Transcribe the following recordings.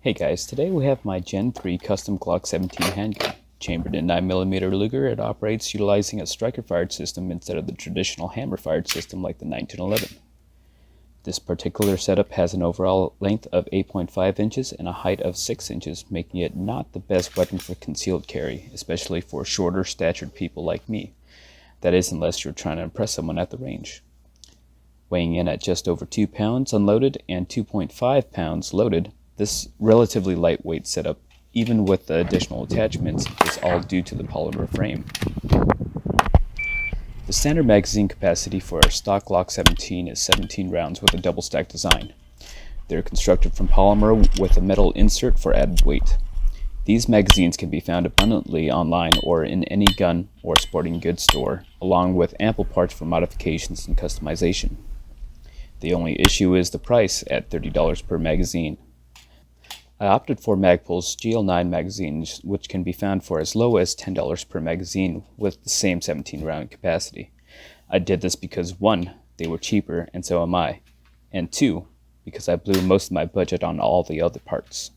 Hey guys, today we have my Gen 3 custom Glock 17 handgun. Chambered in 9mm Luger, it operates utilizing a striker-fired system instead of the traditional hammer-fired system like the 1911. This particular setup has an overall length of 8.5 inches and a height of 6 inches, making it not the best weapon for concealed carry, especially for shorter statured people like me. That is, unless you're trying to impress someone at the range. Weighing in at just over 2 pounds unloaded and 2.5 pounds loaded, this relatively lightweight setup, even with the additional attachments, is all due to the polymer frame. The standard magazine capacity for our stock Glock 17 is 17 rounds with a double stack design. They're constructed from polymer with a metal insert for added weight. These magazines can be found abundantly online or in any gun or sporting goods store, along with ample parts for modifications and customization. The only issue is the price at $30 per magazine. I opted for Magpul's GL9 magazines, which can be found for as low as $10 per magazine with the same 17-round capacity. I did this because 1, they were cheaper and so am I, and 2, because I blew most of my budget on all the other parts.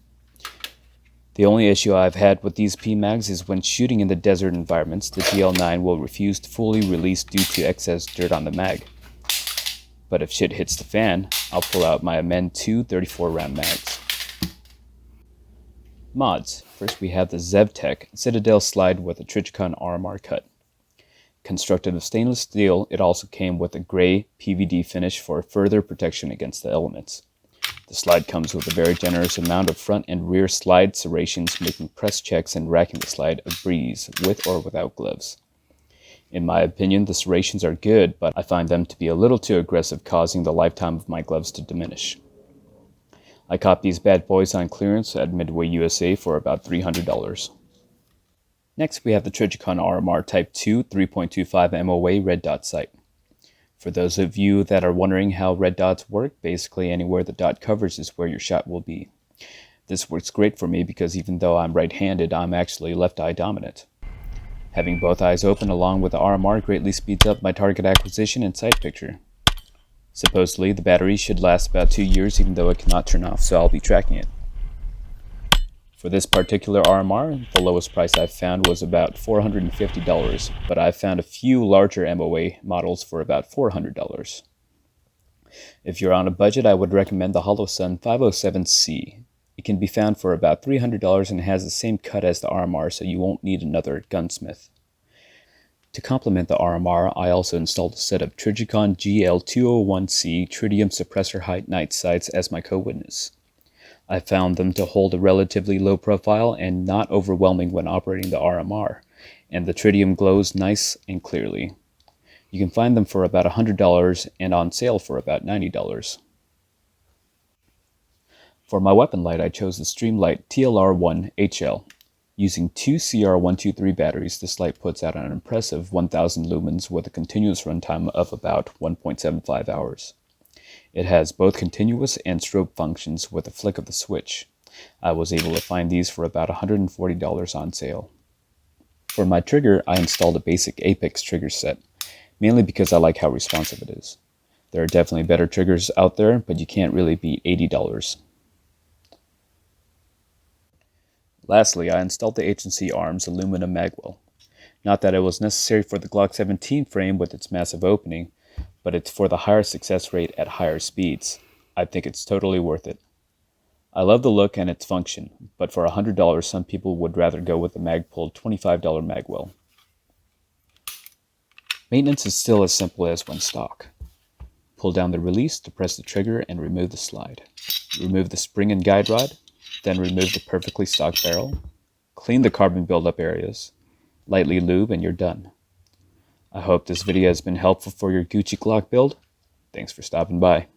The only issue I've had with these PMags is when shooting in the desert environments, the GL9 will refuse to fully release due to excess dirt on the mag. But if shit hits the fan, I'll pull out my Amend 2 34-round mags. Mods. First we have the Zebtech Citadel slide with a Trijicon RMR cut. Constructed of stainless steel, it also came with a gray PVD finish for further protection against the elements. The slide comes with a very generous amount of front and rear slide serrations, making press checks and racking the slide a breeze, with or without gloves. In my opinion, the serrations are good, but I find them to be a little too aggressive, causing the lifetime of my gloves to diminish. I caught these bad boys on clearance at Midway USA for about $300. Next, we have the Trijicon RMR Type 2 3.25 MOA red dot sight. For those of you that are wondering how red dots work, basically anywhere the dot covers is where your shot will be. This works great for me because even though I'm right-handed, I'm actually left-eye dominant. Having both eyes open along with the RMR greatly speeds up my target acquisition and sight picture. Supposedly, the battery should last about 2 years even though it cannot turn off, so I'll be tracking it. For this particular RMR, the lowest price I've found was about $450, but I've found a few larger MOA models for about $400. If you're on a budget, I would recommend the HoloSun 507C. It can be found for about $300 and has the same cut as the RMR, so you won't need another gunsmith. To complement the RMR, I also installed a set of Trijicon GL201C tritium suppressor height night sights as my co-witness. I found them to hold a relatively low profile and not overwhelming when operating the RMR, and the tritium glows nice and clearly. You can find them for about $100 and on sale for about $90. For my weapon light, I chose the Streamlight TLR1HL. Using 2 CR123 batteries, this light puts out an impressive 1000 lumens with a continuous runtime of about 1.75 hours. It has both continuous and strobe functions with a flick of the switch. I was able to find these for about $140 on sale. For my trigger, I installed a basic Apex trigger set, mainly because I like how responsive it is. There are definitely better triggers out there, but you can't really beat $80. Lastly, I installed the H&C Arms aluminum magwell. Not that it was necessary for the Glock 17 frame with its massive opening, but it's for the higher success rate at higher speeds. I think it's totally worth it. I love the look and its function, but for $100 some people would rather go with the Magpul $25 magwell. Maintenance is still as simple as when stock. Pull down the release to press the trigger and remove the slide. Remove the spring and guide rod, then remove the perfectly stocked barrel. Clean the carbon buildup areas. Lightly lube and you're done. I hope this video has been helpful for your Gucci Glock build. Thanks for stopping by.